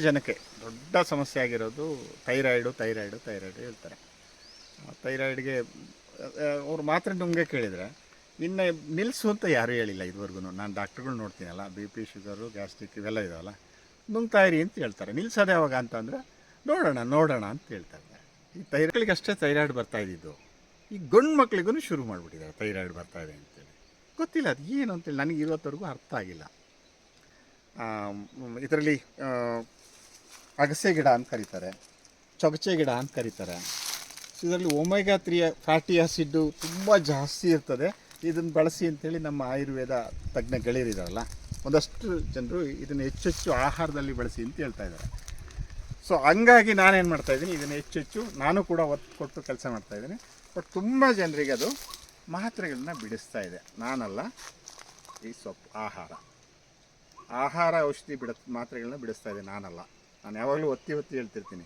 ಜನಕ್ಕೆ ದೊಡ್ಡ ಸಮಸ್ಯೆ ಆಗಿರೋದು ಥೈರಾಯ್ಡು ಹೇಳ್ತಾರೆ. ಥೈರಾಯ್ಡ್ಗೆ ಅವ್ರು ಮಾತ್ರೆ ನುಂಗೆ ಕೇಳಿದರೆ ಇನ್ನು ನಿಲ್ಲಿಸು ಅಂತ ಯಾರೂ ಹೇಳಿಲ್ಲ ಇದುವರೆಗೂ. ನಾನು ಡಾಕ್ಟ್ರುಗಳು ನೋಡ್ತೀನಲ್ಲ, ಬಿ ಪಿ, ಶುಗರು, ಗ್ಯಾಸ್ಟ್ರಿಕ್ ಇವೆಲ್ಲ ಇದಾವಲ್ಲ, ನುಂಗ್ತಾಯಿರಿ ಅಂತ ಹೇಳ್ತಾರೆ. ನಿಲ್ಲಿಸೋದು ಯಾವಾಗ ಅಂತಂದರೆ ನೋಡೋಣ ಅಂತ ಹೇಳ್ತಾರೆ. ಈ ಥೈರಾಯ್ಡ್ಗಳಿಗೆ ಅಷ್ಟೇ ಥೈರಾಯ್ಡ್ ಬರ್ತಾಯಿದ್ದು, ಈ ಗಂಡು ಮಕ್ಳಿಗೂ ಶುರು ಮಾಡಿಬಿಟ್ಟಿದ್ದಾರೆ ಥೈರಾಯ್ಡ್ ಬರ್ತಾಯಿದೆ ಅಂತೇಳಿ. ಗೊತ್ತಿಲ್ಲ ಅದು ಏನು ಅಂತೇಳಿ, ನನಗೆ ಇವತ್ತವರೆಗೂ ಅರ್ಥ ಆಗಿಲ್ಲ. ಇದರಲ್ಲಿ ಅಗಸೆ ಗಿಡ ಅಂತ ಕರೀತಾರೆ, ಚೊಗಚೆ ಗಿಡ ಅಂತ ಕರೀತಾರೆ. ಸೊ ಇದರಲ್ಲಿ ಒಮೆಗಾ 3 ಫ್ಯಾಟಿ ಆ್ಯಸಿಡ್ಡು ತುಂಬ ಜಾಸ್ತಿ ಇರ್ತದೆ. ಇದನ್ನು ಬಳಸಿ ಅಂಥೇಳಿ ನಮ್ಮ ಆಯುರ್ವೇದ ತಜ್ಞ ಗೆಳೆಯರಿದಾರಲ್ಲ, ಒಂದಷ್ಟು ಜನರು ಇದನ್ನು ಹೆಚ್ಚು ಆಹಾರದಲ್ಲಿ ಬಳಸಿ ಅಂತ ಹೇಳ್ತಾ ಇದ್ದಾರೆ. ಸೊ ಹಂಗಾಗಿ ನಾನೇನು ಮಾಡ್ತಾಯಿದ್ದೀನಿ, ಇದನ್ನು ಹೆಚ್ಚು ನಾನು ಕೂಡ ಒತ್ತು ಕೊಟ್ಟು ಕೆಲಸ ಮಾಡ್ತಾಯಿದ್ದೀನಿ. ಬಟ್ ತುಂಬ ಜನರಿಗೆ ಅದು ಮಾತ್ರೆಗಳನ್ನ ಬಿಡಿಸ್ತಾ ಇದೆ. ನಾನಲ್ಲ, ಈ ಸೊಪ್ಪು ಆಹಾರ ಔಷಧಿ ಮಾತ್ರೆಗಳನ್ನ ಬಿಡಿಸ್ತಾ ಇದೆ ನಾನಲ್ಲ. ನಾನು ಯಾವಾಗಲೂ ಒತ್ತಿ ಹೇಳ್ತಿರ್ತೀನಿ,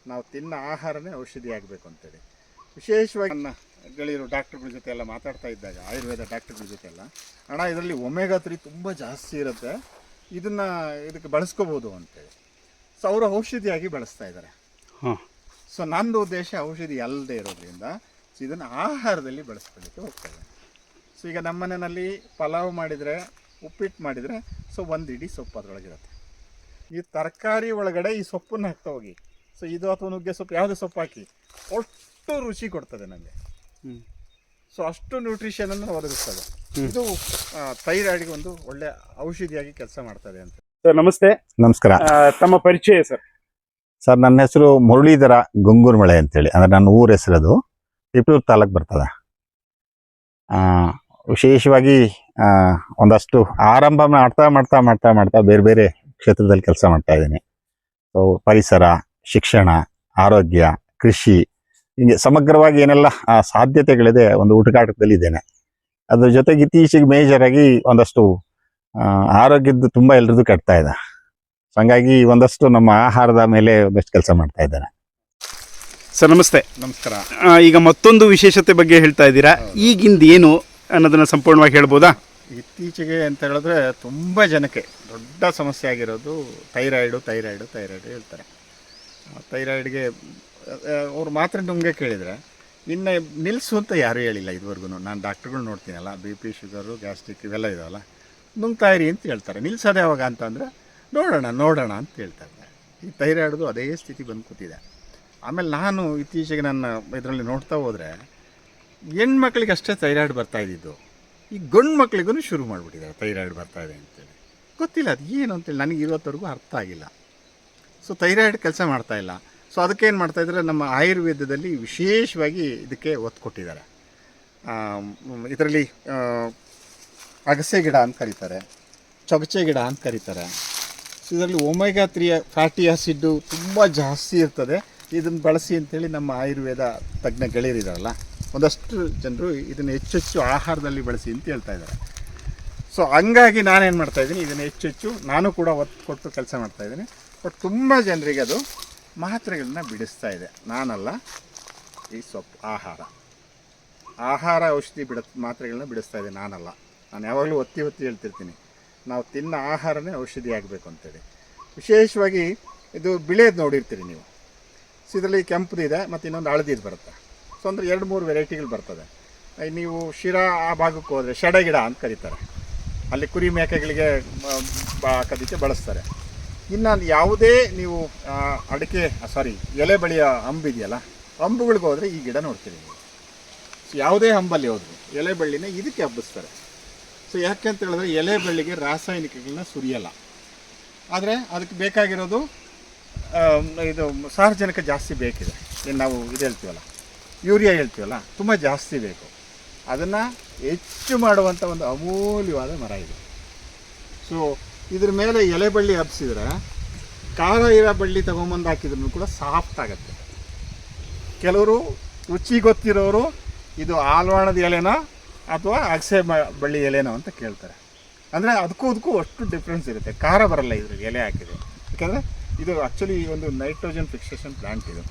ನಾವು ತಿನ್ನೋ ಆಹಾರನೇ ಔಷಧಿ ಆಗಬೇಕು ಅಂತೇಳಿ. ವಿಶೇಷವಾಗಿ ನನ್ನ ಗೆಳೆಯರು ಡಾಕ್ಟ್ರುಗಳ ಜೊತೆ ಎಲ್ಲ ಮಾತಾಡ್ತಾ ಇದ್ದಾಗ, ಆಯುರ್ವೇದ ಡಾಕ್ಟ್ರುಗಳ ಜೊತೆ ಎಲ್ಲ, ಅಣ್ಣ ಇದರಲ್ಲಿ ಒಮೆಗಾ 3 ತುಂಬ ಜಾಸ್ತಿ ಇರುತ್ತೆ, ಇದಕ್ಕೆ ಬಳಸ್ಕೋಬೋದು ಅಂತೇಳಿ. ಸೊ ಅವರು ಔಷಧಿಯಾಗಿ ಬಳಸ್ತಾ ಇದ್ದಾರೆ. ಸೊ ನಂದು ಉದ್ದೇಶ ಔಷಧಿ ಅಲ್ಲದೆ ಇರೋದ್ರಿಂದ ಇದನ್ನು ಆಹಾರದಲ್ಲಿ ಬಳಸ್ಕೊಳ್ಳಿಕ್ಕೆ ಹೋಗ್ತಾಯಿದೆ. ಸೊ ಈಗ ನಮ್ಮ ಮನೆಯಲ್ಲಿ ಪಲಾವ್ ಮಾಡಿದರೆ, ಉಪ್ಪಿಟ್ಟು ಮಾಡಿದರೆ, ಸೊ ಒಂದು ಇಡೀ ಸೊಪ್ಪು ಅದರೊಳಗಿರುತ್ತೆ. ಈ ತರಕಾರಿ ಒಳಗಡೆ ಈ ಸೊಪ್ಪನ್ನು ಹಾಕ್ತಾ ಹೋಗಿ, ಸೊ ಇದು ಅಥವಾ ನುಗ್ಗೆ ಸೊಪ್ಪು ಯಾವುದೇ ಸೊಪ್ಪು ಹಾಕಿ ಅಷ್ಟು ರುಚಿ ಕೊಡ್ತದೆ ನನಗೆ. ಸೊ ಅಷ್ಟು ನ್ಯೂಟ್ರಿಷನನ್ನು ಒದಗಿಸ್ತದೆ. ಇದು ಥೈರಾಯ್ಡ್ಗೆ ಒಂದು ಒಳ್ಳೆ ಔಷಧಿಯಾಗಿ ಕೆಲಸ ಮಾಡ್ತದೆ ಅಂತ. ಸರ್ ನಮಸ್ತೆ. ನಮಸ್ಕಾರ. ತಮ್ಮ ಪರಿಚಯ ಸರ್? ಸರ್ ನನ್ನ ಹೆಸರು ಮುರಳೀಧರ ಗಂಗೂರ್ಮಳೆ ಅಂತೇಳಿ, ಅಂದರೆ ನನ್ನ ಊರ ಹೆಸರದು ತಿಪ್ಟೂರು ತಾಲೂಕು ಬರ್ತದೆ. ವಿಶೇಷವಾಗಿ ಒಂದಷ್ಟು ಆರಂಭ ಮಾಡ್ತಾ ಬೇರೆ ಬೇರೆ ಕ್ಷೇತ್ರದಲ್ಲಿ ಕೆಲಸ ಮಾಡ್ತಾ ಇದ್ದೀನಿ. ಸೊ ಪರಿಸರ, ಶಿಕ್ಷಣ, ಆರೋಗ್ಯ, ಕೃಷಿ, ಹೀಗೆ ಸಮಗ್ರವಾಗಿ ಏನೆಲ್ಲ ಸಾಧ್ಯತೆಗಳಿದೆ ಒಂದು ಹುಡುಕಾಟದಲ್ಲಿ ಇದ್ದೇನೆ. ಅದ್ರ ಜೊತೆಗೆ ಇತ್ತೀಚೆಗೆ ಮೇಜರಾಗಿ ಒಂದಷ್ಟು ಆರೋಗ್ಯದ್ದು ತುಂಬ ಎಲ್ರದ್ದು ಕೆಡ್ತಾ ಇದೆ. ಹಾಗಾಗಿ ಒಂದಷ್ಟು ನಮ್ಮ ಆಹಾರದ ಮೇಲೆ ಒಂದಷ್ಟು ಕೆಲಸ ಮಾಡ್ತಾ ಇದ್ದೇನೆ. ಸರ್ ನಮಸ್ತೆ. ನಮಸ್ಕಾರ. ಈಗ ಮತ್ತೊಂದು ವಿಶೇಷತೆ ಬಗ್ಗೆ ಹೇಳ್ತಾ ಇದ್ದೀರಾ, ಈಗಿಂದ ಏನು ಅನ್ನೋದನ್ನು ಸಂಪೂರ್ಣವಾಗಿ ಹೇಳ್ಬೋದಾ? ಇತ್ತೀಚೆಗೆ ಅಂತ ಹೇಳಿದ್ರೆ ತುಂಬ ಜನಕ್ಕೆ ದೊಡ್ಡ ಸಮಸ್ಯೆ ಆಗಿರೋದು ಥೈರಾಯ್ಡು ಹೇಳ್ತಾರೆ. ಥೈರಾಯ್ಡ್ಗೆ ಅವ್ರು ಮಾತ್ರೆ ನುಂಗೆ ಕೇಳಿದರೆ ಇನ್ನು ನಿಲ್ಲಿಸು ಅಂತ ಯಾರೂ ಹೇಳಿಲ್ಲ ಇದುವರೆಗೂ. ನಾನು ಡಾಕ್ಟ್ರುಗಳು ನೋಡ್ತೀನಲ್ಲ, ಬಿ ಪಿ, ಶುಗರು, ಗ್ಯಾಸ್ಟ್ರಿಕ್ ಇವೆಲ್ಲ ಇದಾವಲ್ಲ, ನುಂಗ್ತಾಯಿರಿ ಅಂತ ಹೇಳ್ತಾರೆ. ನಿಲ್ಲಿಸೋದು ಯಾವಾಗ ಅಂತಂದರೆ ನೋಡೋಣ ಅಂತ ಹೇಳ್ತಾರೆ. ಈ ಥೈರಾಯ್ಡ್ದು ಅದೇ ಸ್ಥಿತಿ ಬಂದು ಕೂತಿದೆ. ಆಮೇಲೆ ನಾನು ಇತ್ತೀಚೆಗೆ ನನ್ನ ಇದರಲ್ಲಿ ನೋಡ್ತಾ ಹೋದರೆ ಹೆಣ್ಮಕ್ಳಿಗೆ ಅಷ್ಟೇ ಥೈರಾಯ್ಡ್ ಬರ್ತಾಯಿದ್ದು, ಈ ಗಂಡು ಮಕ್ಳಿಗೂ ಶುರು ಮಾಡಿಬಿಟ್ಟಿದ್ದಾರೆ ಥೈರಾಯ್ಡ್ ಬರ್ತಾಯಿದೆ ಅಂತೇಳಿ. ಗೊತ್ತಿಲ್ಲ ಅದು ಏನು ಅಂತೇಳಿ, ನನಗೆ ಇವತ್ತವರೆಗೂ ಅರ್ಥ ಆಗಿಲ್ಲ. ಸೊ ಥೈರಾಯ್ಡ್ ಕೆಲಸ ಮಾಡ್ತಾಯಿಲ್ಲ. ಸೊ ಅದಕ್ಕೇನು ಮಾಡ್ತಾಯಿದ್ದಾರೆ, ನಮ್ಮ ಆಯುರ್ವೇದದಲ್ಲಿ ವಿಶೇಷವಾಗಿ ಇದಕ್ಕೆ ಒತ್ತು ಕೊಟ್ಟಿದ್ದಾರೆ. ಇದರಲ್ಲಿ ಅಗಸೆ ಗಿಡ ಅಂತ ಕರೀತಾರೆ, ಚೊಗಚೆ ಗಿಡ ಅಂತ ಕರೀತಾರೆ. ಸೊ ಇದರಲ್ಲಿ ಒಮೆಗಾ 3 ಫ್ಯಾಟಿ ಆ್ಯಸಿಡ್ಡು ತುಂಬ ಜಾಸ್ತಿ ಇರ್ತದೆ. ಇದನ್ನು ಬಳಸಿ ಅಂಥೇಳಿ ನಮ್ಮ ಆಯುರ್ವೇದ ತಜ್ಞ ಗೆಳೆಯರಿದಾರಲ್ಲ, ಒಂದಷ್ಟು ಜನರು ಇದನ್ನು ಹೆಚ್ಚು ಆಹಾರದಲ್ಲಿ ಬಳಸಿ ಅಂತ ಹೇಳ್ತಾ ಇದ್ದಾರೆ. ಸೊ ಹಂಗಾಗಿ ನಾನೇನು ಮಾಡ್ತಾಯಿದ್ದೀನಿ, ಇದನ್ನು ಹೆಚ್ಚು ನಾನು ಕೂಡ ಒತ್ತು ಕೊಟ್ಟು ಕೆಲಸ ಮಾಡ್ತಾಯಿದ್ದೀನಿ. ಬಟ್ ತುಂಬ ಜನರಿಗೆ ಅದು ಮಾತ್ರೆಗಳನ್ನ ಬಿಡಿಸ್ತಾ ಇದೆ. ನಾನಲ್ಲ, ಈ ಸೊಪ್ಪು ಆಹಾರ ಔಷಧಿ ಮಾತ್ರೆಗಳನ್ನ ಬಿಡಿಸ್ತಾ ಇದೆ ನಾನಲ್ಲ. ನಾನು ಯಾವಾಗಲೂ ಒತ್ತಿ ಹೇಳ್ತಿರ್ತೀನಿ, ನಾವು ತಿನ್ನೋ ಆಹಾರನೇ ಔಷಧಿ ಆಗಬೇಕು ಅಂತೇಳಿ. ವಿಶೇಷವಾಗಿ ಇದು ಬಿಳಿಯದು ನೋಡಿರ್ತೀರಿ ನೀವು. ಸೊ ಇದರಲ್ಲಿ ಕೆಂಪುದು ಇದೆ ಮತ್ತು ಇನ್ನೊಂದು ಹಳದಿದು ಬರುತ್ತೆ. ಸೊ ಅಂದರೆ 2-3 ವೆರೈಟಿಗಳು ಬರ್ತದೆ. ನೀವು ಶಿರಾ ಆ ಭಾಗಕ್ಕೆ ಹೋದರೆ ಶೆಡೆ ಗಿಡ ಅಂತ ಕರೀತಾರೆ, ಅಲ್ಲಿ ಕುರಿ ಮೇಕೆಗಳಿಗೆ ಹಾಕೋದಕ್ಕೆ ಬಳಸ್ತಾರೆ. ಇನ್ನು ಯಾವುದೇ ನೀವು ಎಲೆ ಬಳಿಯ ಹಂಬಿದೆಯಲ್ಲ, ಹಂಬುಗಳಿಗೆ ಹೋದರೆ ಈ ಗಿಡ ನೋಡ್ತೀರಿ ನೀವು. ಸೊ ಯಾವುದೇ ಹಂಬಲ್ಲಿ ಹೋದ್ರು ಎಲೆ ಬಳ್ಳಿನ ಇದಕ್ಕೆ ಹಬ್ಬಿಸ್ತಾರೆ. ಸೊ ಯಾಕೆ ಅಂತ ಹೇಳಿದ್ರೆ ಎಲೆ ಬಳ್ಳಿಗೆ ರಾಸಾಯನಿಕಗಳನ್ನ ಸುರಿಯಲ್ಲ, ಆದರೆ ಅದಕ್ಕೆ ಬೇಕಾಗಿರೋದು ಇದು ಸಾರಜನಕ ಜಾಸ್ತಿ ಬೇಕಿದೆ. ಏನು ನಾವು ಇದು ಹೇಳ್ತೀವಲ್ಲ, ಯೂರಿಯಾ ಹೇಳ್ತೀವಲ್ಲ, ತುಂಬ ಜಾಸ್ತಿ ಬೇಕು. ಅದನ್ನು ಹೆಚ್ಚು ಮಾಡುವಂಥ ಒಂದು ಅಮೂಲ್ಯವಾದ ಮರ ಇದೆ. ಸೊ ಇದ್ರ ಮೇಲೆ ಎಲೆ ಬಳ್ಳಿ ಹಬ್ಬಿಸಿದ್ರೆ ಖಾರ ಇರೋ ಬಳ್ಳಿ ತೊಗೊಂಬಂದು ಹಾಕಿದ್ರೂ ಕೂಡ ಸಾಫ್ಟ್ ಆಗುತ್ತೆ. ಕೆಲವರು ರುಚಿ ಗೊತ್ತಿರೋರು ಇದು ಆಲ್ವಾಣದ ಎಲೆನೋ ಅಥವಾ ಅಗಸೆ ಬಳ್ಳಿ ಎಲೆನೋ ಅಂತ ಕೇಳ್ತಾರೆ. ಅಂದರೆ ಅದಕ್ಕೂ ಅಷ್ಟು ಡಿಫ್ರೆನ್ಸ್ ಇರುತ್ತೆ. ಖಾರ ಬರಲ್ಲ ಇದ್ರಲ್ಲಿ ಎಲೆ ಹಾಕಿದೆ. ಯಾಕಂದರೆ ಇದು ಆ್ಯಕ್ಚುಲಿ ಒಂದು ನೈಟ್ರೋಜನ್ ಫಿಕ್ಸೇಷನ್ ಪ್ಲ್ಯಾಂಟ್. ಇದು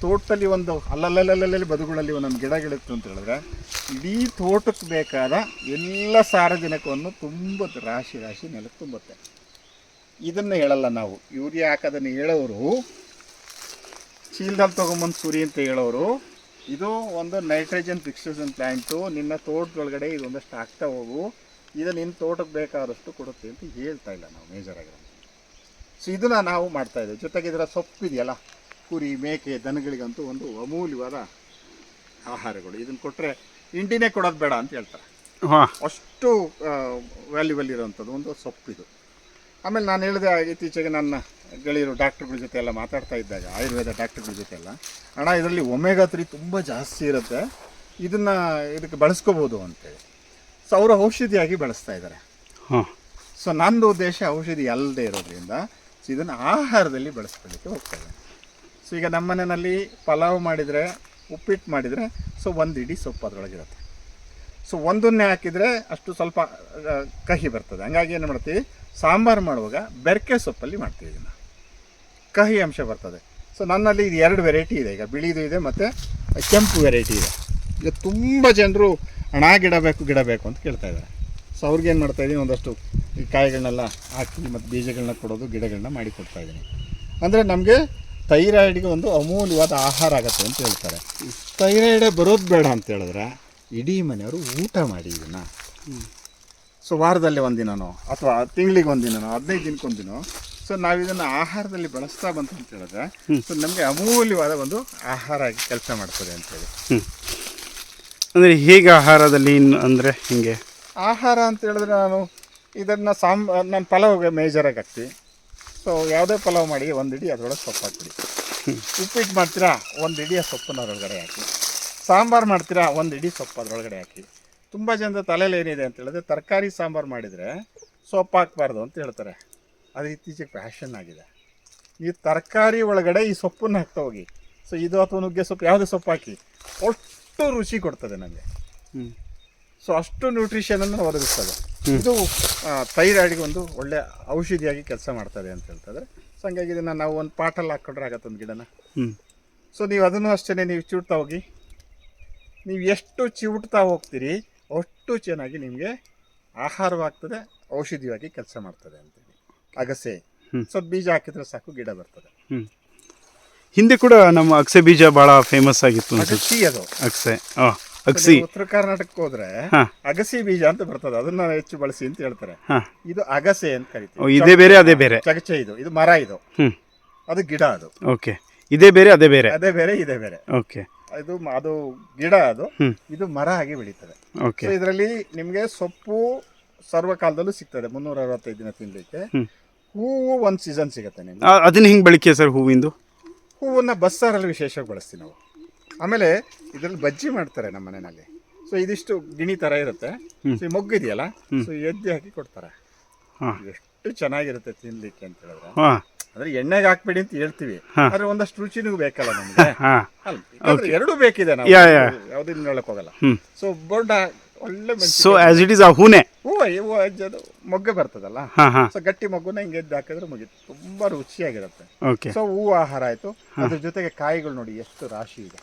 ತೋಟದಲ್ಲಿ ಒಂದು ಅಲ್ಲಲ್ಲಿ ಬದುಗಳಲ್ಲಿ ಒಂದೊಂದು ಗಿಡಗಳಿತ್ತು ಅಂತ ಹೇಳಿದ್ರೆ ಇಡೀ ತೋಟಕ್ಕೆ ಬೇಕಾದ ಎಲ್ಲ ಸಾರಜನಕವನ್ನು ತುಂಬುತ್ತೆ, ರಾಶಿ ನೆಲಕ್ಕೆ ತುಂಬುತ್ತೆ. ಇದನ್ನು ಹೇಳಲ್ಲ ನಾವು. ಯೂರಿಯಾ ಹಾಕೋದನ್ನು ಹೇಳೋರು, ಚೀಲದಲ್ಲಿ ತೊಗೊಂಬಂದು ಸುರಿ ಅಂತ ಹೇಳೋರು, ಇದು ಒಂದು ನೈಟ್ರೋಜನ್ ಫಿಕ್ಸೇಷನ್ ಪ್ಲ್ಯಾಂಟು, ನಿನ್ನ ತೋಟದೊಳಗಡೆ ಇದು ಒಂದಷ್ಟು ಹಾಕ್ತಾ ಹೋಗು, ಇದು ನಿನ್ನ ತೋಟಕ್ಕೆ ಬೇಕಾದಷ್ಟು ಕೊಡುತ್ತೆ ಅಂತ ಹೇಳ್ತಾ ಇಲ್ಲ ನಾವು ಮೇಜರಾಗಿ. ಸೊ ಇದನ್ನು ನಾವು ಮಾಡ್ತಾಯಿದ್ದೇವೆ. ಜೊತೆಗೆ ಇದರ ಸೊಪ್ಪಿದೆಯಲ್ಲ, ಕುರಿ ಮೇಕೆ ದನಗಳಿಗಂತೂ ಒಂದು ಅಮೂಲ್ಯವಾದ ಆಹಾರಗಳು. ಇದನ್ನು ಕೊಟ್ಟರೆ ಇಂಡಿನೇ ಕೊಡೋದು ಬೇಡ ಅಂತ ಹೇಳ್ತಾರೆ, ಹಾಂ ಅಷ್ಟು ವ್ಯಾಲ್ಯೂಬಲ್ ಇರೋವಂಥದ್ದು ಒಂದು ಸೊಪ್ಪಿದು. ಆಮೇಲೆ ನಾನು ಹೇಳಿದೆ, ಇತ್ತೀಚೆಗೆ ನನ್ನ ಗೆಳೆಯರು ಡಾಕ್ಟ್ರುಗಳ ಜೊತೆ ಎಲ್ಲ ಮಾತಾಡ್ತಾ ಇದ್ದಾಗ, ಆಯುರ್ವೇದ ಡಾಕ್ಟ್ರುಗಳ ಜೊತೆ ಎಲ್ಲ, ಅಣ್ಣ ಇದರಲ್ಲಿ ಒಮೆಗಾ 3 ತುಂಬ ಜಾಸ್ತಿ ಇರುತ್ತೆ, ಇದನ್ನು ಇದಕ್ಕೆ ಬಳಸ್ಕೋಬೋದು ಅಂತೇಳಿ. ಸೊ ಅವರು ಔಷಧಿಯಾಗಿ ಬಳಸ್ತಾ ಇದ್ದಾರೆ. ಹಾಂ ಸೊ ನಂದು ಉದ್ದೇಶ ಔಷಧಿ ಅಲ್ಲದೆ ಇರೋದ್ರಿಂದ ಸೊ ಇದನ್ನು ಆಹಾರದಲ್ಲಿ ಬಳಸ್ಕೊಳ್ಳಿಕ್ಕೆ ಹೋಗ್ತದೆ. ಸೊ ಈಗ ನಮ್ಮ ಮನೆಯಲ್ಲಿ ಪಲಾವ್ ಮಾಡಿದರೆ, ಉಪ್ಪಿಟ್ಟು ಮಾಡಿದರೆ, ಸೊ ಒಂದು ಇಡೀ ಸೊಪ್ಪು ಅದರೊಳಗಿರುತ್ತೆ. ಸೊ ಒಂದನ್ನೇ ಹಾಕಿದರೆ ಅಷ್ಟು ಸ್ವಲ್ಪ ಕಹಿ ಬರ್ತದೆ. ಹಂಗಾಗಿ ಏನು ಮಾಡ್ತೀವಿ, ಸಾಂಬಾರು ಮಾಡುವಾಗ ಬೆರಕೆ ಸೊಪ್ಪಲ್ಲಿ ಮಾಡ್ತೀವಿ, ಇದನ್ನು ಕಹಿ ಅಂಶ ಬರ್ತದೆ. ಸೊ ನನ್ನಲ್ಲಿ ಇದು 2 ವೆರೈಟಿ ಇದೆ. ಈಗ ಬಿಳಿದು ಇದೆ ಮತ್ತು ಕೆಂಪು ವೆರೈಟಿ ಇದೆ. ಈಗ ತುಂಬ ಜನರು ಗಿಡ ಬೇಕು ಅಂತ ಕೇಳ್ತಾ ಇದ್ದಾರೆ. ಸೊ ಅವ್ರಿಗೇನು ಮಾಡ್ತಾಯಿದ್ದೀನಿ, ಒಂದಷ್ಟು ಈ ಕಾಯಿಗಳನ್ನೆಲ್ಲ ಹಾಕಿ ಮತ್ತು ಬೀಜಗಳನ್ನ ಕೊಡೋದು, ಗಿಡಗಳನ್ನ ಮಾಡಿ ಕೊಡ್ತಾಯಿದ್ದೀನಿ. ಅಂದರೆ ನಮಗೆ ಥೈರಾಯ್ಡ್ಗೆ ಒಂದು ಅಮೂಲ್ಯವಾದ ಆಹಾರ ಆಗುತ್ತೆ ಅಂತ ಹೇಳ್ತಾರೆ. ಥೈರಾಯ್ಡೇ ಬರೋದು ಬೇಡ ಅಂತ ಹೇಳಿದ್ರೆ ಇಡೀ ಮನೆಯವರು ಊಟ ಮಾಡಿ ಇದನ್ನು. ಸೊ ವಾರದಲ್ಲಿ ಒಂದಿನನೋ ಅಥವಾ ತಿಂಗಳಿಗೆ ಒಂದಿನನೋ 15 ದಿನಕ್ಕೊಂದಿನೋ ಸೊ ನಾವು ಇದನ್ನು ಆಹಾರದಲ್ಲಿ ಬಳಸ್ತಾ ಬಂತು ಅಂತ ಹೇಳಿದ್ರೆ ಸೊ ನಮಗೆ ಅಮೂಲ್ಯವಾದ ಒಂದು ಆಹಾರ ಆಗಿ ಕೆಲಸ ಮಾಡ್ತದೆ ಅಂತೇಳಿ. ಅಂದರೆ ಹೇಗೆ ಆಹಾರದಲ್ಲಿ ಅಂದರೆ ಹಿಂಗೆ ಆಹಾರ ಅಂತ ಹೇಳಿದ್ರೆ ನಾನು ಇದನ್ನು ನಾನು ಪಲಾವ್ಗೆ ಮೇಜರಾಗಿ ಹಾಕ್ತೀವಿ. ಸೊ ಯಾವುದೇ ಪಲಾವ್ ಮಾಡಿ 1 ಇಡೀ ಅದರೊಳಗೆ ಸೊಪ್ಪು ಹಾಕ್ಬಿಡಿ. ಉಪ್ಪಿಟ್ಟು ಮಾಡ್ತೀರಾ 1 ಇಡೀ ಆ ಸೊಪ್ಪನ್ನು ಅದರೊಳಗಡೆ ಹಾಕಿ. ಸಾಂಬಾರು ಮಾಡ್ತೀರಾ 1 ಇಡೀ ಸೊಪ್ಪು ಅದರೊಳಗಡೆ ಹಾಕಿ. ತುಂಬ ಜನದ ತಲೆಯಲ್ಲಿ ಏನಿದೆ ಅಂತ ಹೇಳಿದ್ರೆ ತರಕಾರಿ ಸಾಂಬಾರು ಮಾಡಿದರೆ ಸೊಪ್ಪು ಹಾಕಬಾರ್ದು ಅಂತ ಹೇಳ್ತಾರೆ. ಅದು ಇತ್ತೀಚೆಗೆ ಫ್ಯಾಷನ್ ಆಗಿದೆ. ಈ ತರಕಾರಿ ಒಳಗಡೆ ಈ ಸೊಪ್ಪನ್ನು ಹಾಕ್ತಾ ಹೋಗಿ. ಸೊ ಇದು ಅಥವಾ ನುಗ್ಗೆ ಸೊಪ್ಪು ಯಾವುದೇ ಸೊಪ್ಪು ಹಾಕಿ, ಅಷ್ಟು ರುಚಿ ಕೊಡ್ತದೆ ನಮಗೆ. ಸೊ ಅಷ್ಟು ನ್ಯೂಟ್ರಿಷನನ್ನು ಒದಗಿಸ್ತದೆ. ಇದು ಥೈರಾಯ್ಡ್ಗೆ ಒಂದು ಒಳ್ಳೆ ಔಷಧಿಯಾಗಿ ಕೆಲಸ ಮಾಡ್ತದೆ ಅಂತ ಹೇಳ್ತಾರೆ. ಸೊ ಹಂಗಾಗಿ ಇದನ್ನು ನಾವು ಒಂದು ಪಾಟಲ್ಲಿ ಹಾಕ್ಕೊಂಡ್ರೆ ಆಗತ್ತೆ ಒಂದು ಗಿಡನ. ಸೊ ನೀವು ಅದನ್ನು ಅಷ್ಟೇ ನೀವು ಚಿವುಟ್ತಾ ಹೋಗಿ. ನೀವು ಎಷ್ಟು ಚಿವುಟ್ತಾ ಹೋಗ್ತೀರಿ ಅಷ್ಟು ಚೆನ್ನಾಗಿ ನಿಮಗೆ ಆಹಾರವಾಗ್ತದೆ, ಔಷಧಿಯಾಗಿ ಕೆಲಸ ಮಾಡ್ತದೆ ಅಂತೇಳಿ. ಅಗಸೆ ಸ್ವಲ್ಪ ಬೀಜ ಹಾಕಿದ್ರೆ ಸಾಕು, ಗಿಡ ಬರ್ತದೆ. ಹಿಂದೆ ಕೂಡ ನಮ್ಮ ಅಗಸೆ ಬೀಜ ಭಾಳ ಫೇಮಸ್ ಆಗಿತ್ತು ಅಗಸಿ ಅದು ಅಗಸೆ ಅಗಸಿ. ಉತ್ತರ ಕರ್ನಾಟಕಕ್ಕೆ ಹೋದ್ರೆ ಅಗಸಿ ಬೀಜ ಅಂತ ಬರ್ತದೆ, ಅದನ್ನ ಹೆಚ್ಚು ಬಳಸಿ ಅಂತ ಹೇಳ್ತಾರೆ. ಇದು ಅಗಸೆ ಅಂತ ಕರಿತೀವಿ. ಇದೇ ಬೇರೆ ಅದೇ ಬೇರೆ ಚಗಚೆ. ಇದು ಮರ, ಇದು ಅದು ಗಿಡ. ಅದು ಓಕೆ. ಇದೇ ಬೇರೆ ಅದೇ ಬೇರೆ, ಅದೇ ಬೇರೆ ಇದೇ ಬೇರೆ. ಓಕೆ. ಅದು ಗಿಡ, ಅದು ಇದು ಮರ ಆಗಿ ಬೆಳೀತದೆ. ಓಕೆ. ಇದರಲ್ಲಿ ನಿಮಗೆ ಸೊಪ್ಪು ಸರ್ವಕಾಲದಲ್ಲೂ ಸಿಗ್ತದೆ, 365 ದಿನ ತಿನ್ಲಿಕ್ಕೆ. ಹೂವು ಒಂದು ಸೀಸನ್ ಸಿಗುತ್ತೆ ನಿಮ್ಗೆ. ಅದನ್ನ ಹಿಂಗೆ ಬಳಕೆ ಸರ್ ಹೂವಿಂದು? ಹೂವನ್ನ ಬಸ್ಸಾರಲ್ಲಿ ವಿಶೇಷವಾಗಿ ಬಳಸ್ತೀವಿ ನಾವು. ಆಮೇಲೆ ಇದರಲ್ಲಿ ಬಜ್ಜಿ ಮಾಡ್ತಾರೆ ನಮ್ಮ ಮನೆಯಲ್ಲಿ. ಸೊ ಇದಿಷ್ಟು ಗಿಣಿ ಥರ ಇರುತ್ತೆ. ಸೊ ಈ ಮೊಗ್ಗು ಇದೆಯಲ್ಲ, ಸೊ ಎದ್ದಿ ಹಾಕಿ ಕೊಡ್ತಾರೆ. ಎಷ್ಟು ಚೆನ್ನಾಗಿರುತ್ತೆ ತಿನ್ಲಿಕ್ಕೆ ಅಂತ ಹೇಳಿದ್ರೆ. ಅಂದ್ರೆ ಎಣ್ಣೆಗೆ ಹಾಕ್ಬೇಡಿ ಅಂತ ಹೇಳ್ತೀವಿ, ಆದ್ರೆ ಒಂದಷ್ಟು ರುಚಿನೂ ಬೇಕಲ್ಲ ನಮಗೆ. ಎರಡೂ ಬೇಕಿದೆ, ನಾವು ಯಾವ್ದನ್ನ ಹೇಳಕ್ ಹೋಗಲ್ಲ. ಸೊ ಬೋಂಡ ಒಳ್ಳೆ ಸೊ ಆಸ್ ಇಟ್ ಇಸ್ ಆ ಹೂವು ಮೊಗ್ಗೆ ಬರ್ತದಲ್ಲ, ಸೊ ಗಟ್ಟಿ ಮೊಗ್ಗುನ ಹಿಂಗೆ ಎದ್ದು ಹಾಕಿದ್ರೆ ಮುಗಿತು. ತುಂಬಾ ರುಚಿಯಾಗಿರುತ್ತೆ. ಸೊ ಹೂವು ಆಹಾರ ಆಯ್ತು. ಅದ್ರ ಜೊತೆಗೆ ಕಾಯಿಗಳು ನೋಡಿ ಎಷ್ಟು ರಾಶಿ ಇದೆ.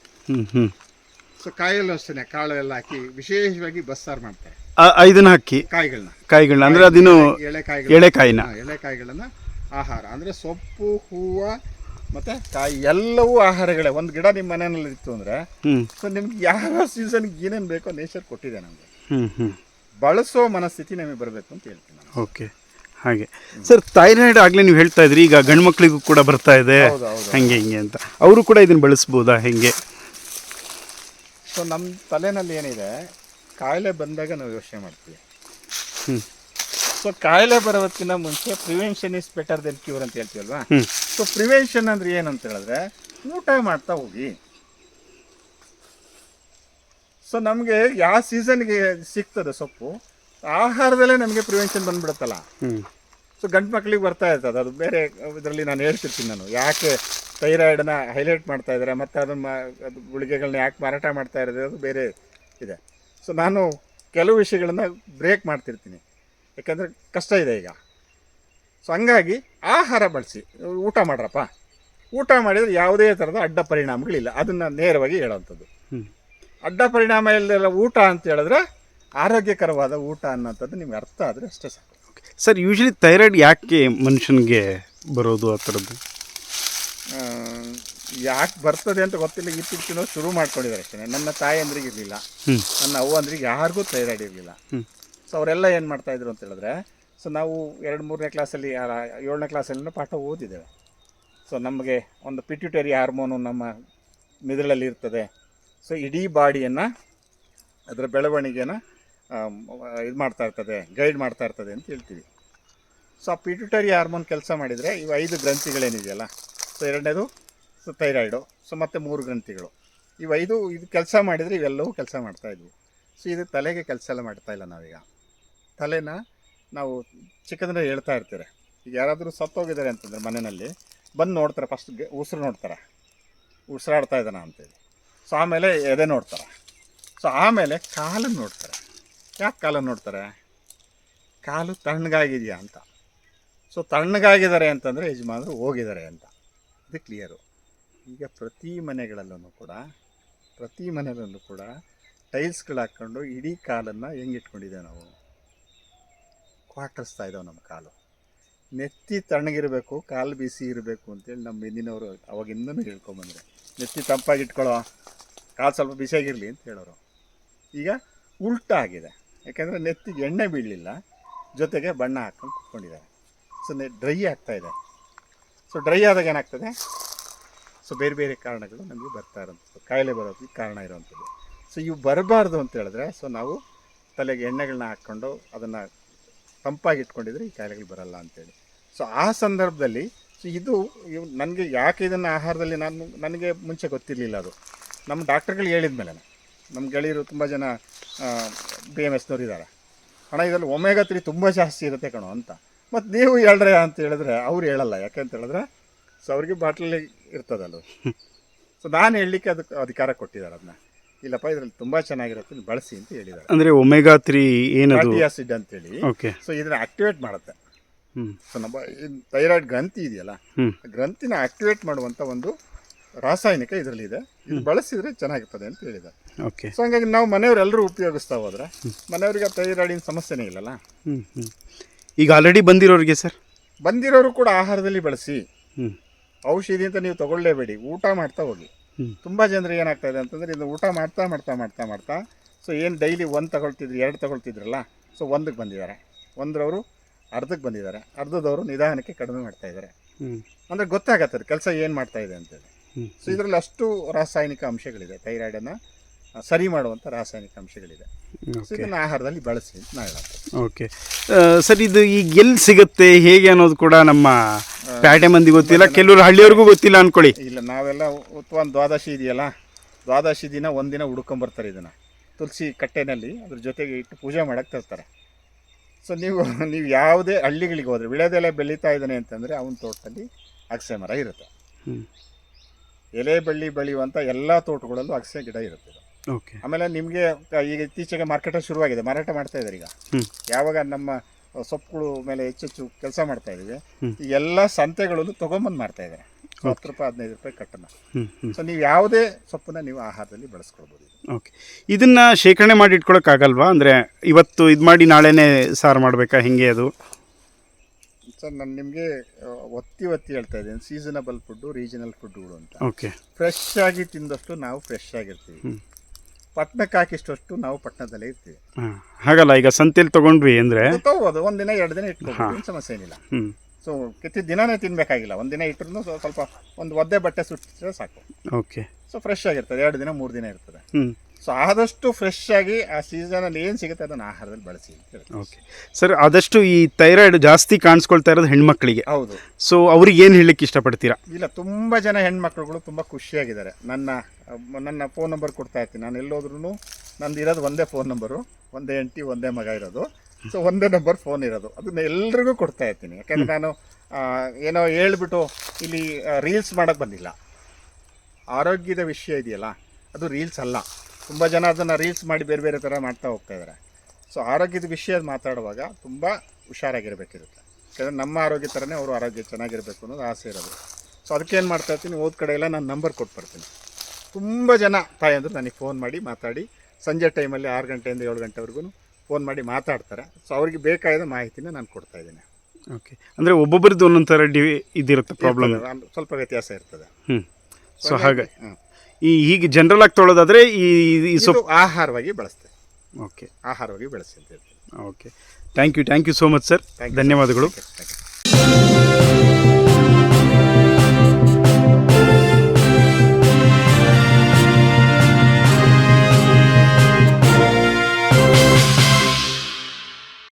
ಸೊ ಕಾಯಲ್ಲೂ ಅಷ್ಟೇ ಕಾಳು ಎಲ್ಲ ಹಾಕಿ ವಿಶೇಷವಾಗಿ ಬಸ್ಸಾರು ಮಾಡ್ತಾರೆ. ಇದನ್ನ ಹಾಕಿ ಕಾಯಿಗಳನ್ನ ಅಂದ್ರೆ ಅದನ್ನು ಎಳೆಕಾಯಿಗಳನ್ನ ಆಹಾರ ಅಂದ್ರೆ ಸೊಪ್ಪು, ಹೂವು ಮತ್ತೆ ಕಾಯಿ ಎಲ್ಲವೂ ಆಹಾರಗಳೇ. ಒಂದು ಗಿಡ ನಿಮ್ಮ ಮನೆಯಲ್ಲಿ ಇತ್ತು ಅಂದ್ರೆ ಸೊ ನಿಮ್ಗೆ ಯಾವ ಸೀಸನ್ಗೆ ಏನೇನು ಬೇಕೋ ನೇಚರ್ ಕೊಟ್ಟಿದೆ ನಮಗೆ. ಬಳಸೋ ಮನಸ್ಥಿತಿ ನಮಗೆ ಬರಬೇಕು ಅಂತ ಹೇಳ್ತೀನಿ ನಾನು. ಓಕೆ. ಹಾಗೆ ಸರ್, ಥೈರಾಯ್ಡ್ ಆಗಲೇ ನೀವು ಹೇಳ್ತಾ ಇದ್ರಿ, ಈಗ ಗಂಡು ಮಕ್ಕಳಿಗೂ ಕೂಡ ಬರ್ತಾ ಇದೆ ಹಂಗೆ ಹಿಂಗೆ ಅಂತ, ಅವರು ಕೂಡ ಇದನ್ನು ಬಳಸ್ಬೋದಾ ಹೆಂಗೆ? ಸೊ ನಮ್ಮ ತಲೆನಲ್ಲಿ ಏನಿದೆ, ಕಾಯಿಲೆ ಬಂದಾಗ ನಾವು ಯೋಚನೆ ಮಾಡ್ತೀವಿ. ಸೊ ಕಾಯಿಲೆ ಬರೋದಕ್ಕಿಂತ ಮುಂಚೆ prevention is better then cure ಅಂತ ಹೇಳ್ತೀವಲ್ವಾ. ಸೊ ಪ್ರಿವೆನ್ಷನ್ ಅಂದ್ರೆ ಏನಂತ ಹೇಳಿದ್ರೆ ಊಟ ಮಾಡ್ತಾ ಹೋಗಿ. ಸೊ ನಮಗೆ ಯಾವ ಸೀಸನ್ಗೆ ಸಿಗ್ತದೆ ಸೊಪ್ಪು, ಆಹಾರದಲ್ಲೇ ನಮಗೆ ಪ್ರಿವೆನ್ಷನ್ ಬಂದ್ಬಿಡುತ್ತಲ್ಲ. ಸೊ ಗಂಡು ಮಕ್ಕಳಿಗೆ ಬರ್ತಾ ಇರ್ತದೆ, ಅದು ಬೇರೆ ಇದರಲ್ಲಿ ನಾನು ಹೇಳ್ತಿರ್ತೀನಿ ನಾನು ಯಾಕೆ ಥೈರಾಯ್ಡನ್ನ ಹೈಲೈಟ್ ಮಾಡ್ತಾ ಇದ್ದಾರೆ ಮತ್ತು ಅದನ್ನು ಅದು ಗುಳಿಗೆಗಳನ್ನ ಯಾಕೆ ಮಾರಾಟ ಮಾಡ್ತಾ ಇರೋದು, ಅದು ಬೇರೆ ಇದೆ. ಸೊ ನಾನು ಕೆಲವು ವಿಷಯಗಳನ್ನು ಬ್ರೇಕ್ ಮಾಡ್ತಿರ್ತೀನಿ, ಯಾಕಂದರೆ ಕಷ್ಟ ಇದೆ ಈಗ. ಸೊ ಹಂಗಾಗಿ ಆಹಾರ ಬಳಸಿ ಊಟ ಮಾಡ್ರಪ್ಪ. ಊಟ ಮಾಡಿದರೆ ಯಾವುದೇ ಥರದ ಅಡ್ಡ ಪರಿಣಾಮಗಳಿಲ್ಲ, ಅದನ್ನು ನೇರವಾಗಿ ಹೇಳೋವಂಥದ್ದು. ಅಡ್ಡ ಪರಿಣಾಮ ಇಲ್ಲದೆಲ್ಲ ಊಟ ಅಂತ ಹೇಳಿದ್ರೆ ಆರೋಗ್ಯಕರವಾದ ಊಟ ಅನ್ನೋಂಥದ್ದು ನಿಮ್ಗೆ ಅರ್ಥ ಆದರೆ ಅಷ್ಟೇ ಸಾಕು. ಓಕೆ ಸರ್, ಯೂಶ್ವಲಿ ಥೈರಾಯ್ಡ್ ಯಾಕೆ ಮನುಷ್ಯನಿಗೆ ಬರೋದು ಆ ಥರದ್ದು? ಯಾಕೆ ಬರ್ತದೆ ಅಂತ ಗೊತ್ತಿಲ್ಲ, ಇತ್ತೀಚಿನ ಶುರು ಮಾಡ್ಕೊಂಡಿದ್ದಾರೆ ಅಷ್ಟೇ. ನನ್ನ ತಾಯಂದ್ರಿಗೆ ಇರಲಿಲ್ಲ, ನನ್ನ ಅವ್ವಂದ್ರಿಗೆ ಯಾರಿಗೂ ಥೈರಾಯ್ಡ್ ಇರಲಿಲ್ಲ. ಸೊ ಅವರೆಲ್ಲ ಏನು ಮಾಡ್ತಾಯಿದ್ರು ಅಂತ ಹೇಳಿದ್ರೆ, ಸೊ ನಾವು 2-3ನೇ ಕ್ಲಾಸಲ್ಲಿ 7ನೇ ಕ್ಲಾಸಲ್ಲಿ ಪಾಠ ಓದಿದ್ದೇವೆ. ಸೊ ನಮಗೆ ಒಂದು ಪಿಟ್ಯೂಟರಿ ಹಾರ್ಮೋನು ನಮ್ಮ ಮೆದುಳಲ್ಲಿ ಇರ್ತದೆ. ಸೊ ಇಡೀ ಬಾಡಿಯನ್ನು ಅದರ ಬೆಳವಣಿಗೆನ ಇದು ಮಾಡ್ತಾ ಇರ್ತದೆ, ಗೈಡ್ ಮಾಡ್ತಾ ಇರ್ತದೆ ಅಂತ ಹೇಳ್ತೀವಿ. ಸೊ ಆ ಪಿಟ್ಯೂಟರಿ ಹಾರ್ಮೋನ್ ಕೆಲಸ ಮಾಡಿದರೆ ಇವು 5 ಗ್ರಂಥಿಗಳೇನಿದೆಯಲ್ಲ, ಸೊ 2ನೇದು ಸೊ ಥೈರಾಯ್ಡು, ಸೊ ಮತ್ತು 3 ಗ್ರಂಥಿಗಳು, ಇವು 5 ಇದು ಕೆಲಸ ಮಾಡಿದರೆ ಇವೆಲ್ಲವೂ ಕೆಲಸ ಮಾಡ್ತಾಯಿದ್ವು. ಸೊ ಇದು ತಲೆಗೆ ಕೆಲಸ ಎಲ್ಲ ಮಾಡ್ತಾಯಿಲ್ಲ ನಾವೀಗ. ತಲೆನ ನಾವು ಚಿಕ್ಕಂದ್ರೆ ಹೇಳ್ತಾ ಇರ್ತೀರಿ. ಈಗ ಯಾರಾದರೂ ಸತ್ತೋಗಿದ್ದಾರೆ ಅಂತಂದರೆ ಮನೆಯಲ್ಲಿ ಬಂದು ನೋಡ್ತಾರೆ, ಫಸ್ಟ್ ಉಸಿರು ನೋಡ್ತಾರೆ, ಉಸಿರಾಡ್ತಾ ಇದ್ದಾನ ಅಂತೇಳಿ. ಸೊ ಆಮೇಲೆ ಎದೆ ನೋಡ್ತಾರೆ. ಸೊ ಆಮೇಲೆ ಕಾಲನ್ನು ನೋಡ್ತಾರೆ. ಯಾಕೆ ಕಾಲನ್ನು ನೋಡ್ತಾರೆ? ಕಾಲು ತಣ್ಣಗಾಗಿದೆಯಾ ಅಂತ. ಸೊ ತಣ್ಣಗಾಗಿದ್ದಾರೆ ಅಂತಂದರೆ ಯಜಮಾನರು ಹೋಗಿದ್ದಾರೆ ಅಂತ, ಇದು ಕ್ಲಿಯರು. ಈಗ ಪ್ರತಿ ಮನೆಗಳಲ್ಲೂ ಕೂಡ ಟೈಲ್ಸ್ಗಳು ಹಾಕ್ಕೊಂಡು ಇಡೀ ಕಾಲನ್ನು ಹೆಂಗೆ ಇಟ್ಕೊಂಡಿದ್ದೇವೆ ನಾವು, ಕ್ವಾಟರ್ಸ್ತಾ ಇದ್ದಾವೆ ನಮ್ಮ ಕಾಲು. ನೆತ್ತಿ ತಣ್ಣಗಿರಬೇಕು, ಕಾಲು ಬಿಸಿ ಇರಬೇಕು ಅಂತೇಳಿ ನಮ್ಮ ಹಿಂದಿನವರು ಅವಾಗಿಂದನೂ ಹೇಳ್ಕೊಂಬಂದರೆ, ನೆತ್ತಿ ತಂಪಾಗಿ ಇಟ್ಕೊಳ್ಳೋ, ಕಾಲು ಸ್ವಲ್ಪ ಬಿಸಿಯಾಗಿರಲಿ ಅಂತ ಹೇಳೋರು. ಈಗ ಉಲ್ಟಾ ಆಗಿದೆ. ಯಾಕೆಂದರೆ ನೆತ್ತಿಗೆ ಎಣ್ಣೆ ಬೀಳಲಿಲ್ಲ, ಜೊತೆಗೆ ಬಣ್ಣ ಹಾಕ್ಕೊಂಡು ಕುತ್ಕೊಂಡಿದ್ದಾರೆ. ಸೊ ಡ್ರೈ ಆಗ್ತಾಯಿದೆ. ಸೊ ಡ್ರೈ ಆದಾಗ ಏನಾಗ್ತದೆ, ಸೊ ಬೇರೆ ಬೇರೆ ಕಾರಣಗಳು ನಮಗೆ ಬರ್ತಾ ಇರೋಂಥದ್ದು, ಕಾಯಿಲೆ ಬರೋದಕ್ಕೆ ಕಾರಣ ಇರೋವಂಥದ್ದು. ಸೊ ಇವು ಬರಬಾರ್ದು ಅಂತ ಹೇಳಿದ್ರೆ, ಸೊ ನಾವು ತಲೆಗೆ ಎಣ್ಣೆಗಳನ್ನ ಹಾಕ್ಕೊಂಡು ಅದನ್ನು ತಂಪಾಗಿ ಇಟ್ಕೊಂಡಿದ್ರೆ ಈ ಕಾಯಿಲೆಗಳು ಬರಲ್ಲ ಅಂತೇಳಿ. ಸೊ ಆ ಸಂದರ್ಭದಲ್ಲಿ ಸೊ ಇದು ನನಗೆ ಯಾಕೆ ಇದನ್ನು ಆಹಾರದಲ್ಲಿ ನನಗೆ ಮುಂಚೆ ಗೊತ್ತಿರಲಿಲ್ಲ. ಅದು ನಮ್ಮ ಡಾಕ್ಟರ್ಗಳು ಹೇಳಿದ ಮೇಲೆ, ನಮ್ಮ ಗೆಳೆಯರು ತುಂಬ ಜನ BMSನವ್ರು ಇದ್ದಾರೆ, ಹಣ ಇದರಲ್ಲಿ ಒಮೆಗಾ 3 ತುಂಬ ಜಾಸ್ತಿ ಇರುತ್ತೆ ಕಣೋ ಅಂತ. ಮತ್ತು ನೀವು ಹೇಳ್ರೆ ಅಂತ ಹೇಳಿದ್ರೆ ಅವ್ರು ಹೇಳಲ್ಲ. ಯಾಕೆ ಅಂತ ಹೇಳಿದ್ರೆ ಸೊ ಅವ್ರಿಗೆ ಬಾಟ್ಲಲ್ಲಿ ಇರ್ತದಲ್ಲ. ಸೊ ನಾನು ಹೇಳಲಿಕ್ಕೆ ಅದಕ್ಕೆ ಅಧಿಕಾರ ಕೊಟ್ಟಿದ್ದಾರೆ. ಅದನ್ನ ಇಲ್ಲಪ್ಪ ಇದರಲ್ಲಿ ತುಂಬ ಚೆನ್ನಾಗಿರುತ್ತೆ, ಬಳಸಿ ಅಂತ ಹೇಳಿದ್ದಾರೆ. ಅಂದರೆ ಒಮೆಗಾ 3 ಏನದು? ಫ್ಯಾಟಿ ಆಸಿಡ್ ಅಂತೇಳಿ. ಓಕೆ. ಸೊ ಇದನ್ನ ಆಕ್ಟಿವೇಟ್ ಮಾಡುತ್ತೆ. ಸೊ ನಮ್ಮ ಥೈರಾಯ್ಡ್ ಗ್ರಂಥಿ ಇದೆಯಲ್ಲ, ಗ್ರಂಥಿನ ಆಕ್ಟಿವೇಟ್ ಮಾಡುವಂಥ ಒಂದು ರಾಸಾಯನಿಕ ಇದರಲ್ಲಿ ಇದೆ. ಇದು ಬಳಸಿದರೆ ಚೆನ್ನಾಗಿರ್ತದೆ ಅಂತ ಹೇಳಿದ್ದಾರೆ. ಓಕೆ. ಸೊ ಹಂಗಾಗಿ ನಾವು ಮನೆಯವರೆಲ್ಲರೂ ಉಪಯೋಗಿಸ್ತಾ ಹೋದ್ರೆ ಮನೆಯವರಿಗೆ ಥೈರಾಯ್ಡಿನ ಸಮಸ್ಯೆನೇ ಇಲ್ಲಲ್ಲ. ಈಗ ಆಲ್ರೆಡಿ ಬಂದಿರೋರಿಗೆ ಸರ್, ಬಂದಿರೋರು ಕೂಡ ಆಹಾರದಲ್ಲಿ ಬಳಸಿ. ಔಷಧಿ ಅಂತ ನೀವು ತಗೊಳ್ಳೇಬೇಡಿ, ಊಟ ಮಾಡ್ತಾ ಹೋಗಿ. ತುಂಬ ಜನರಿಗೆ ಏನಾಗ್ತಾ ಇದೆ ಅಂತಂದರೆ, ಇದು ಊಟ ಮಾಡ್ತಾ ಮಾಡ್ತಾ ಮಾಡ್ತಾ ಮಾಡ್ತಾ ಸೊ ಏನು ಡೈಲಿ 1 ತಗೊಳ್ತಿದ್ರು 2 ತಗೊಳ್ತಿದ್ರಲ್ಲ, ಸೊ 1ಕ್ಕೆ ಬಂದಿದ್ದಾರೆ, 1ರವರು ಅರ್ಧಕ್ಕೆ ಬಂದಿದ್ದಾರೆ, ಅರ್ಧದವರು ನಿಧಾನಕ್ಕೆ ಕಡಿಮೆ ಮಾಡ್ತಾ ಇದ್ದಾರೆ. ಅಂದರೆ ಗೊತ್ತಾಗತ್ತದೆ ಕೆಲಸ ಏನು ಮಾಡ್ತಾ ಇದೆ ಅಂತೇಳಿ. ಸೊ ಇದರಲ್ಲಿ ಅಷ್ಟು ರಾಸಾಯನಿಕ ಅಂಶಗಳಿದೆ, ಥೈರಾಯ್ಡನ್ನು ಸರಿ ಮಾಡುವಂಥ ರಾಸಾಯನಿಕ ಅಂಶಗಳಿದೆ. ಸೊ ಇದನ್ನು ಆಹಾರದಲ್ಲಿ ಬಳಸಿ ಅಂತ ನಾ ಹೇಳೋದು. ಓಕೆ ಸರ್, ಇದು ಈಗ ಎಲ್ಲಿ ಸಿಗುತ್ತೆ ಹೇಗೆ ಅನ್ನೋದು ಕೂಡ ನಮ್ಮ ಪ್ಯಾಟೆ ಮಂದಿ ಗೊತ್ತಿಲ್ಲ, ಕೆಲವರು ಹಳ್ಳಿಯವ್ರಿಗೂ ಗೊತ್ತಿಲ್ಲ ಅಂದ್ಕೊಳ್ಳಿ. ಇಲ್ಲ, ನಾವೆಲ್ಲ ಒಂದು ದ್ವಾದಶಿ ಇದೆಯಲ್ಲ, ದ್ವಾದಶಿ ದಿನ ಒಂದಿನ ಹುಡ್ಕೊಂಬರ್ತಾರೆ ಇದನ್ನು ತುಳಸಿ ಕಟ್ಟೆನಲ್ಲಿ, ಅದ್ರ ಜೊತೆಗೆ ಇಟ್ಟು ಪೂಜೆ ಮಾಡೋಕ್ಕೆ ತರ್ತಾರೆ. ಸೊ ನೀವು ಯಾವುದೇ ಹಳ್ಳಿಗಳಿಗೆ ಹೋದರೆ ವಿಳೆದೆಲೆ ಬೆಳೀತಾ ಇದ್ದಾನೆ ಅಂತಂದರೆ ಅವನ ತೋಟದಲ್ಲಿ ಅಗಸೆ ಮರ ಇರುತ್ತೆ. ಎಲೆ ಬೆಳೆಯುವಂಥ ಎಲ್ಲ ತೋಟಗಳಲ್ಲೂ ಅಗಸೆ ಗಿಡ ಇರುತ್ತೆ. ಓಕೆ. ಆಮೇಲೆ ನಿಮಗೆ ಈಗ ಇತ್ತೀಚೆಗೆ ಮಾರ್ಕೆಟಲ್ಲಿ ಶುರುವಾಗಿದೆ, ಮಾರಾಟ ಮಾಡ್ತಾ ಇದ್ದಾರೆ ಈಗ. ಯಾವಾಗ ನಮ್ಮ ಸೊಪ್ಪುಗಳು ಮೇಲೆ ಹೆಚ್ಚೆಚ್ಚು ಕೆಲಸ ಮಾಡ್ತಾ ಇದ್ದೀವಿ, ಈ ಎಲ್ಲ ಸಂತೆಗಳಲ್ಲೂ ತೊಗೊಂಬಂದು ಮಾಡ್ತಾ ಇದ್ದಾರೆ. 10 ರೂಪಾಯಿ 15 ರೂಪಾಯಿ ಕಟ್ಟನ್ನು. ಸೊ ನೀವು ಯಾವುದೇ ಸೊಪ್ಪನ್ನ ನೀವು ಆಹಾರದಲ್ಲಿ ಬಳಸ್ಕೊಳ್ಬೋದು. ಓಕೆ. ಇದನ್ನು ಶೇಖರಣೆ ಮಾಡಿ ಇಟ್ಕೊಳಕ್ಕಾಗಲ್ವಾ? ಅಂದರೆ ಇವತ್ತು ಇದು ಮಾಡಿ ನಾಳೆನೇ ಸಾರು ಮಾಡಬೇಕಾ, ಹೆಂಗೆ ಅದು? ಸರ್ ನಾನು ನಿಮಗೆ ಒತ್ತಿ ಹೇಳ್ತಾ ಇದ್ದೀನಿ, ಸೀಸನಬಲ್ ಫುಡ್ಡು, ರೀಜನಲ್ ಫುಡ್ಗಳು ಅಂತ. ಓಕೆ. ಫ್ರೆಶ್ ಆಗಿ ತಿಂದಷ್ಟು ನಾವು ಫ್ರೆಶ್ ಆಗಿರ್ತೀವಿ, ಪಟ್ಟಣಕ್ಕೆ ಹಾಕಿಷ್ಟಷ್ಟು ನಾವು ಪಟ್ಟಣದಲ್ಲೇ ಇರ್ತೀವಿ. ಹಾಗಲ್ಲ, ಈಗ ಸಂತೆಯಲ್ಲಿ ತೊಗೊಂಡ್ವಿ ಅಂದರೆ ತಗೋಬೋದು, 1 ದಿನ 2 ದಿನ ಇಟ್ಕೊಬೋದು, ಏನು ಸಮಸ್ಯೆ ಏನಿಲ್ಲ. ಸೊ ಕೆತ್ತಿ ದಿನನೇ ತಿನ್ನಬೇಕಾಗಿಲ್ಲ, 1 ದಿನ ಇಟ್ಟರು ಸ್ವಲ್ಪ ಒಂದು ಒದ್ದೆ ಬಟ್ಟೆ ಸುಟ್ಟಿದ್ರೆ ಸಾಕು. ಓಕೆ. ಸೊ ಫ್ರೆಶ್ ಆಗಿರ್ತದೆ, 2 ದಿನ 3 ದಿನ ಇರ್ತದೆ. ಸೊ ಆದಷ್ಟು ಫ್ರೆಶ್ ಆಗಿ ಆ ಸೀಸನಲ್ಲಿ ಏನು ಸಿಗುತ್ತೆ ಅದನ್ನು ಆಹಾರದಲ್ಲಿ ಬಳಸಿ ಅಂತ ಹೇಳ್ತೀವಿ. ಓಕೆ ಸರ್, ಆದಷ್ಟು ಈ ಥೈರಾಯ್ಡ್ ಜಾಸ್ತಿ ಕಾಣಿಸ್ಕೊಳ್ತಾ ಇರೋದು ಹೆಣ್ಮಕ್ಳಿಗೆ. ಹೌದು. ಸೊ ಅವ್ರಿಗೆ ಏನು ಹೇಳಲಿಕ್ಕೆ ಇಷ್ಟಪಡ್ತೀರಾ? ಇಲ್ಲ, ತುಂಬ ಜನ ಹೆಣ್ಮಕ್ಳುಗಳು ತುಂಬ ಖುಷಿಯಾಗಿದ್ದಾರೆ. ನನ್ನ ಫೋನ್ ನಂಬರ್ ಕೊಡ್ತಾ ಇರ್ತೀನಿ. ನಾನು ಎಲ್ಲೋದ್ರೂ ನಂದು ಇರೋದು ಒಂದೇ ಫೋನ್ ನಂಬರು, ಒಂದೇ ಹೆಂಡತಿ ಒಂದೇ ಮಗ ಇರೋದು. ಸೊ ಒಂದೇ ನಂಬರ್ ಫೋನ್ ಇರೋದು, ಅದನ್ನ ಎಲ್ರಿಗೂ ಕೊಡ್ತಾ ಇರ್ತೀನಿ. ಯಾಕೆಂದರೆ ನಾನು ಏನೋ ಹೇಳ್ಬಿಟ್ಟು ಇಲ್ಲಿ ರೀಲ್ಸ್ ಮಾಡೋಕ್ಕೆ ಬಂದಿಲ್ಲ. ಆರೋಗ್ಯದ ವಿಷಯ ಇದೆಯಲ್ಲ, ಅದು ರೀಲ್ಸ್ ಅಲ್ಲ. ತುಂಬ ಜನ ಅದನ್ನು ರೀಲ್ಸ್ ಮಾಡಿ ಬೇರೆ ಬೇರೆ ಥರ ಮಾಡ್ತಾ ಹೋಗ್ತಾಯಿದ್ದಾರೆ. ಸೊ ಆರೋಗ್ಯದ ವಿಷಯ ಮಾತಾಡುವಾಗ ತುಂಬ ಹುಷಾರಾಗಿರಬೇಕಿರುತ್ತೆ. ಯಾಕಂದರೆ ನಮ್ಮ ಆರೋಗ್ಯ ಥರನೇ ಅವರು ಆರೋಗ್ಯ ಚೆನ್ನಾಗಿರಬೇಕು ಅನ್ನೋದು ಆಸೆ ಇರೋದು. ಸೊ ಅದಕ್ಕೆ ಏನು ಮಾಡ್ತಾ ಇರ್ತೀನಿ, ಹೋದ ಕಡೆ ಎಲ್ಲ ನಾನು ನಂಬರ್ ಕೊಟ್ಬಿಡ್ತೀನಿ. ತುಂಬ ಜನ ತಾಯಂದರು ನನಗೆ ಫೋನ್ ಮಾಡಿ ಮಾತಾಡಿ ಸಂಜೆ ಟೈಮಲ್ಲಿ 6 ಗಂಟೆಯಿಂದ 7 ಗಂಟೆವರೆಗೂ ಫೋನ್ ಮಾಡಿ ಮಾತಾಡ್ತಾರೆ. ಸೊ ಅವ್ರಿಗೆ ಬೇಕಾದ ಮಾಹಿತಿನ ನಾನು ಕೊಡ್ತಾ ಇದ್ದೀನಿ. ಓಕೆ, ಅಂದರೆ ಒಬ್ಬೊಬ್ಬರದ್ದು ಒಂದೊಂದು ಥರ ಇದಿರುತ್ತೆ ಪ್ರಾಬ್ಲಮ್. ಸ್ವಲ್ಪ ವ್ಯತ್ಯಾಸ ಇರ್ತದೆ. ಸೊ ಹಾಗೆ ಹೀಗೆ ಜನರಲ್ ಆಗಿ ತೊಳೋದಾದರೆ ಈ ಇದು ಆಹಾರವಾಗಿ ಬಳಸ್ತೇವೆ. ಓಕೆ, ಆಹಾರವಾಗಿ ಬೆಳೆಸಿ ಅಂತ ಹೇಳ್ತೀನಿ. Okay, thank you so much sir, ಧನ್ಯವಾದಗಳು. Thank you.